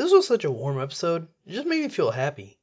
This was such a warm episode, it just made me feel happy.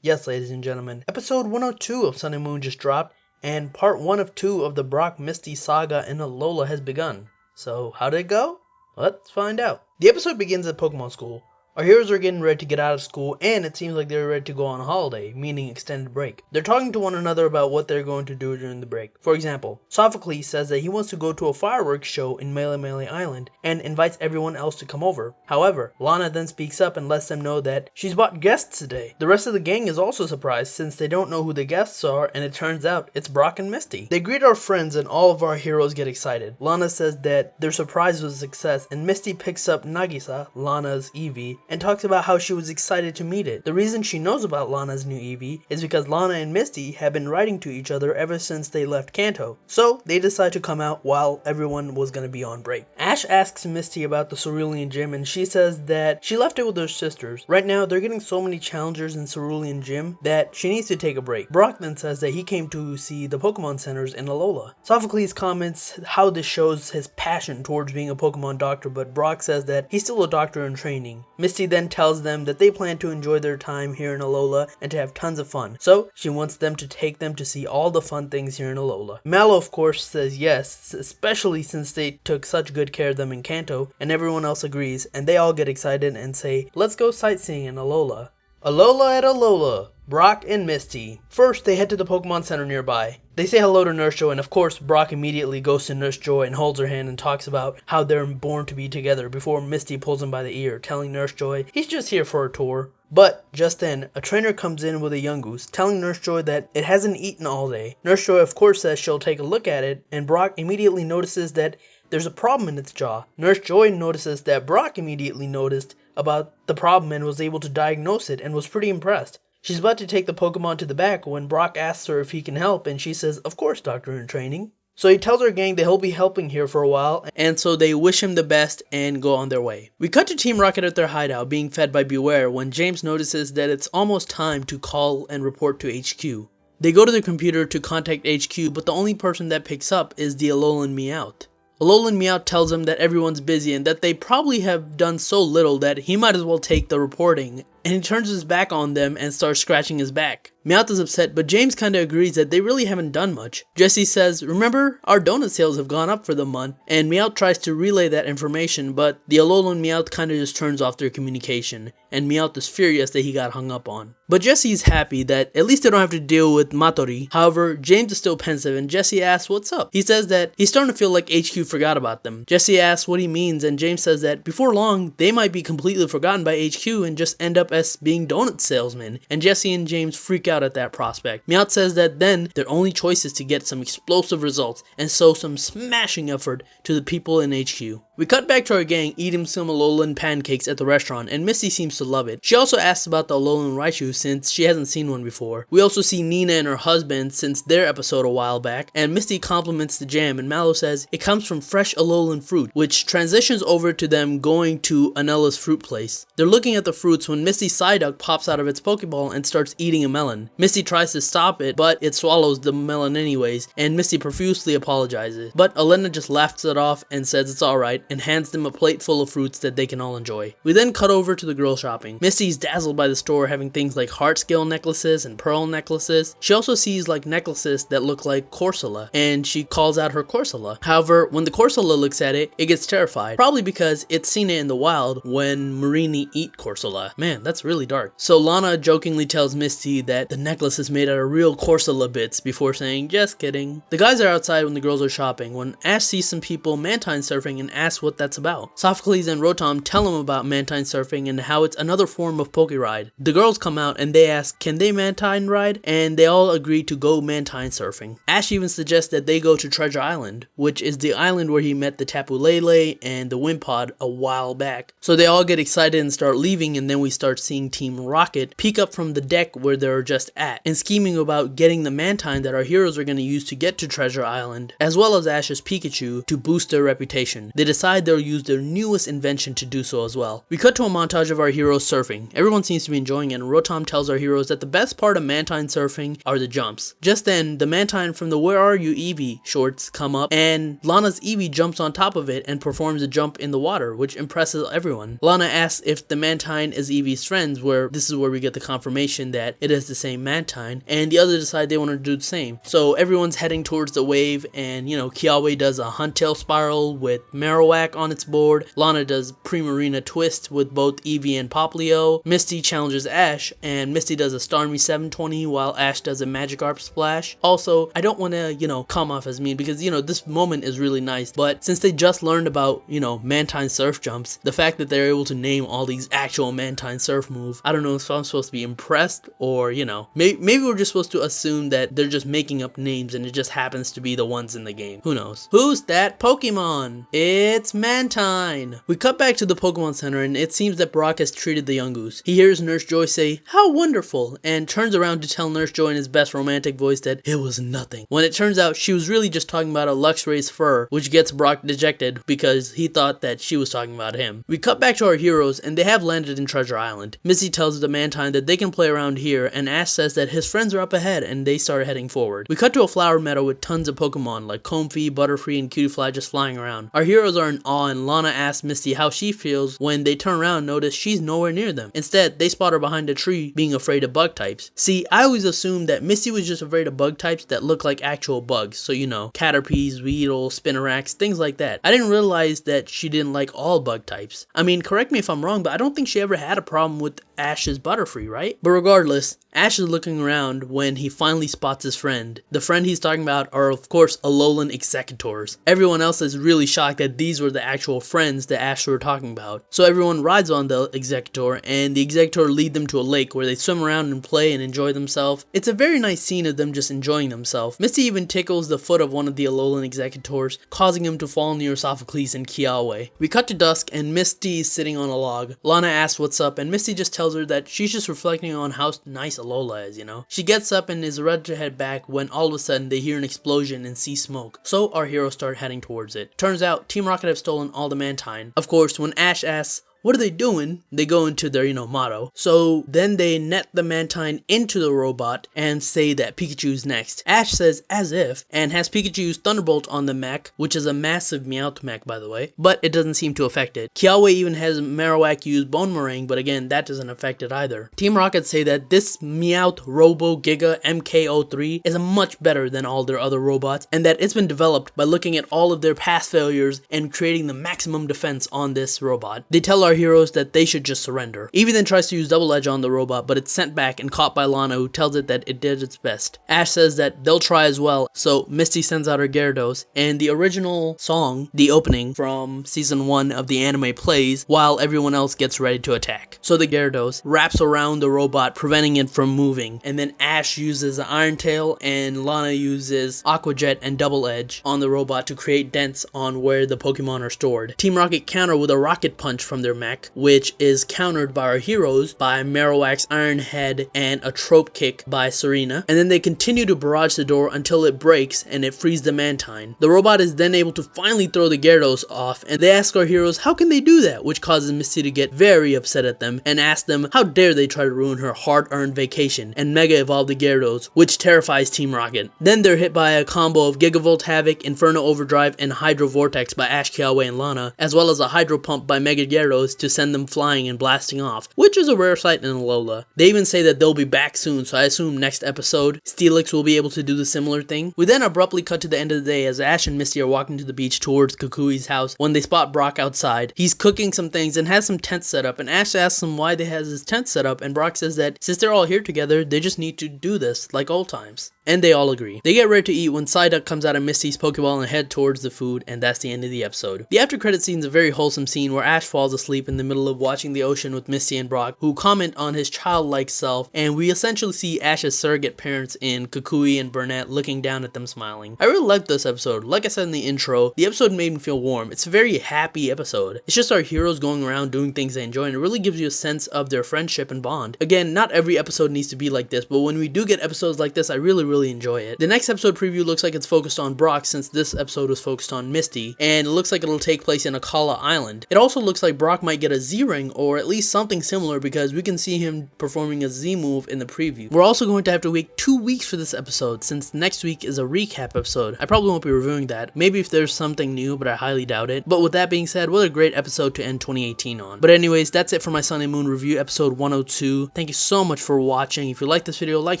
Yes, ladies and gentlemen, episode 102 of Sun and Moon just dropped, and part 1 of 2 of the Brock Misty saga in Alola has begun. So, how did it go? Let's find out. The episode begins at Pokemon School. Our heroes are getting ready to get out of school, and it seems like they're ready to go on a holiday, meaning extended break. They're talking to one another about what they're going to do during the break. For example, Sophocles says that he wants to go to a fireworks show in Mele Mele Island, and invites everyone else to come over. However, Lana then speaks up and lets them know that she's brought guests today. The rest of the gang is also surprised since they don't know who the guests are, and it turns out it's Brock and Misty. They greet our friends and all of our heroes get excited. Lana says that their surprise was a success, and Misty picks up Nagisa, Lana's Eevee, and talks about how she was excited to meet it. The reason she knows about Lana's new Eevee is because Lana and Misty have been writing to each other ever since they left Kanto, so they decide to come out while everyone was going to be on break. Ash asks Misty about the Cerulean Gym, and she says that she left it with her sisters. Right now they're getting so many challengers in Cerulean Gym that she needs to take a break. Brock then says that he came to see the Pokemon centers in Alola. Sophocles comments how this shows his passion towards being a Pokemon doctor, but Brock says that he's still a doctor in training. Misty then tells them that they plan to enjoy their time here in Alola and to have tons of fun, so she wants them to take them to see all the fun things here in Alola. Mallow of course says yes, especially since they took such good care of them in Kanto, and everyone else agrees, and they all get excited and say, let's go sightseeing in Alola. Alola at Alola, Brock and Misty. First, they head to the Pokemon Center nearby. They say hello to Nurse Joy, and of course, Brock immediately goes to Nurse Joy and holds her hand and talks about how they're born to be together before Misty pulls him by the ear, telling Nurse Joy he's just here for a tour. But just then, a trainer comes in with a Yungoos, telling Nurse Joy that it hasn't eaten all day. Nurse Joy of course says she'll take a look at it, and Brock immediately notices that there's a problem in its jaw. Nurse Joy notices that Brock immediately noticed about the problem and was able to diagnose it and was pretty impressed. She's about to take the Pokemon to the back when Brock asks her if he can help, and she says, of course, Doctor in Training. So he tells her gang that he'll be helping here for a while, and so they wish him the best and go on their way. We cut to Team Rocket at their hideout being fed by Beware when James notices that it's almost time to call and report to HQ. They go to the computer to contact HQ, but the only person that picks up is the Alolan Meowth. Alolan Meowth tells him that everyone's busy and that they probably have done so little that he might as well take the reporting, and he turns his back on them and starts scratching his back. Meowth is upset, but James kinda agrees that they really haven't done much. Jessie says, remember, our donut sales have gone up for the month, and Meowth tries to relay that information, but the Alolan Meowth kinda just turns off their communication, and Meowth is furious that he got hung up on. But Jessie's happy that at least they don't have to deal with Matori. However, James is still pensive, and Jessie asks what's up. He says that he's starting to feel like HQ forgot about them. Jessie asks what he means, and James says that before long, they might be completely forgotten by HQ and just end up as being donut salesmen, and Jessie and James freak out at that prospect. Meowth says that then their only choice is to get some explosive results and show some smashing effort to the people in HQ. We cut back to our gang eating some Alolan pancakes at the restaurant, and Misty seems to love it. She also asks about the Alolan Raichu since she hasn't seen one before. We also see Nina and her husband since their episode a while back, and Misty compliments the jam, and Mallow says it comes from fresh Alolan fruit, which transitions over to them going to Anella's fruit place. They're looking at the fruits when Misty's Psyduck pops out of its Pokeball and starts eating a melon. Misty tries to stop it, but it swallows the melon anyways, and Misty profusely apologizes. But Elena just laughs it off and says it's alright, and hands them a plate full of fruits that they can all enjoy. We then cut over to the girl shopping. Misty's dazzled by the store having things like heart scale necklaces and pearl necklaces. She also sees like necklaces that look like Corsola, and she calls out her Corsola. However, when the Corsola looks at it, it gets terrified, probably because it's seen it in the wild when Marini eat Corsola. Man, that's really dark. So Lana jokingly tells Misty that the necklace is made out of real Corsola bits before saying, just kidding. The guys are outside when the girls are shopping when Ash sees some people mantine surfing and asks what that's about. Sophocles and Rotom tell him about mantine surfing and how it's another form of Poke Ride. The girls come out and they ask, can they mantine ride? And they all agree to go mantine surfing. Ash even suggests that they go to Treasure Island, which is the island where he met the Tapu Lele and the Wimpod a while back. So they all get excited and start leaving, and then we start seeing Team Rocket peek up from the deck where they're just at and scheming about getting the mantine that our heroes are going to use to get to Treasure Island, as well as Ash's Pikachu to boost their reputation. They decide decide they'll use their newest invention to do so as well. We cut to a montage of our heroes surfing. Everyone seems to be enjoying it, and Rotom tells our heroes that the best part of Mantine surfing are the jumps. Just then, the Mantine from the Where Are You Eevee shorts come up, and Lana's Eevee jumps on top of it and performs a jump in the water, which impresses everyone. Lana asks if the Mantine is Eevee's friends, where this is where we get the confirmation that it is the same Mantine, and the others decide they want to do the same. So everyone's heading towards the wave, and Kiawe does a Huntail Spiral with Marowak on its board. Lana does Primarina Twist with both Eevee and Popplio. Misty challenges Ash, and Misty does a Starmie 720 while Ash does a Magikarp Splash. Also, I don't want to, come off as mean because, this moment is really nice, but since they just learned about, Mantine surf jumps, the fact that they're able to name all these actual Mantine surf moves, I don't know if I'm supposed to be impressed or, maybe we're just supposed to assume that they're just making up names and it just happens to be the ones in the game. Who knows? Who's that Pokemon? It's Mantine! We cut back to the Pokemon Center, and it seems that Brock has treated the Yungoos. He hears Nurse Joy say, "How wonderful," and turns around to tell Nurse Joy in his best romantic voice that it was nothing, when it turns out she was really just talking about a Luxray's fur, which gets Brock dejected because he thought that she was talking about him. We cut back to our heroes, and they have landed in Treasure Island. Misty tells the Mantine that they can play around here, and Ash says that his friends are up ahead, and they start heading forward. We cut to a flower meadow with tons of Pokemon like Comfey, Butterfree, and Cutiefly just flying around. Our heroes are in awe, and Lana asks Misty how she feels when they turn around and notice she's nowhere near them. Instead, they spot her behind a tree being afraid of bug types. See, I always assumed that Misty was just afraid of bug types that look like actual bugs, so Caterpies, Weedle, Spinnerax, things like that. I didn't realize that she didn't like all bug types. I mean, correct me if I'm wrong, but I don't think she ever had a problem with Ash's Butterfree, right? But regardless, Ash is looking around when he finally spots his friend. The friend he's talking about are, of course, Alolan Executors. Everyone else is really shocked that these were the actual friends that Ash were talking about. So everyone rides on the Executor, and the Executor lead them to a lake where they swim around and play and enjoy themselves. It's a very nice scene of them just enjoying themselves. Misty even tickles the foot of one of the Alolan Executors, causing him to fall near Sophocles and Kiawe. We cut to dusk, and Misty is sitting on a log. Lana asks what's up, and Misty just tells her that she's just reflecting on how nice Alola is, She gets up and is ready to head back when all of a sudden they hear an explosion and see smoke. So our heroes start heading towards it. Turns out Team Rocket have stolen all the Mantine. Of course, when Ash asks, "What are they doing?" they go into their, motto. So then they net the Mantine into the robot and say that Pikachu's next. Ash says as if, and has Pikachu use Thunderbolt on the mech, which is a massive Meowth mech by the way, but it doesn't seem to affect it. Kiawe even has Marowak use Bone Meringue, but again, that doesn't affect it either. Team Rocket say that this Meowth Robo Giga MK03 is much better than all their other robots, and that it's been developed by looking at all of their past failures and creating the maximum defense on this robot. They tell our heroes that they should just surrender. Eevee then tries to use Double Edge on the robot, but it's sent back and caught by Lana, who tells it that it did its best. Ash says that they'll try as well, so Misty sends out her Gyarados, and the original song, the opening from season 1 of the anime, plays while everyone else gets ready to attack. So the Gyarados wraps around the robot, preventing it from moving, and then Ash uses the Iron Tail, and Lana uses Aqua Jet and Double Edge on the robot to create dents on where the Pokemon are stored. Team Rocket counter with a Rocket Punch from their mech, which is countered by our heroes by Marowak's Iron Head and a Trope Kick by Serena, and then they continue to barrage the door until it breaks and it frees the Mantine. The robot is then able to finally throw the Gyarados off, and they ask our heroes how can they do that, which causes Misty to get very upset at them and ask them how dare they try to ruin her hard-earned vacation, and Mega Evolve the Gyarados, which terrifies Team Rocket. Then they're hit by a combo of Gigavolt Havoc, Inferno Overdrive, and Hydro Vortex by Ash, Kiawe, and Lana, as well as a Hydro Pump by Mega Gyarados to send them flying and blasting off, which is a rare sight in Alola. They even say that they'll be back soon, so I assume next episode, Steelix will be able to do the similar thing. We then abruptly cut to the end of the day as Ash and Misty are walking to the beach towards Kukui's house when they spot Brock outside. He's cooking some things and has some tents set up, and Ash asks him why they has his tent set up, and Brock says that since they're all here together, they just need to do this like old times. And they all agree. They get ready to eat when Psyduck comes out of Misty's Pokeball and head towards the food, and that's the end of the episode. The after credit scene is a very wholesome scene where Ash falls asleep asleep in the middle of watching the ocean with Misty and Brock, who comment on his childlike self, and we essentially see Ash's surrogate parents in Kukui and Burnett looking down at them smiling. I really liked this episode. Like I said in the intro, the episode made me feel warm. It's a very happy episode. It's just our heroes going around doing things they enjoy, and it really gives you a sense of their friendship and bond. Again, not every episode needs to be like this, but when we do get episodes like this, I really enjoy it. The next episode preview looks like it's focused on Brock, since this episode was focused on Misty, and it looks like it'll take place in Akala Island. It also looks like Brock might get a Z-ring, or at least something similar, because we can see him performing a Z move in the preview. We're also going to have to wait 2 weeks for this episode, since next week is a recap episode. I probably won't be reviewing that. Maybe if there's something new, but I highly doubt it. But with that being said, what a great episode to end 2018 on. But anyways, that's it for my Sun and Moon review, episode 102. Thank you so much for watching. If you like this video, like,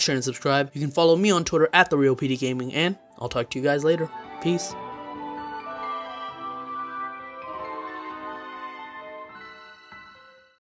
share, and subscribe. You can follow me on Twitter at TheRealPDGaming, and I'll talk to you guys later. Peace.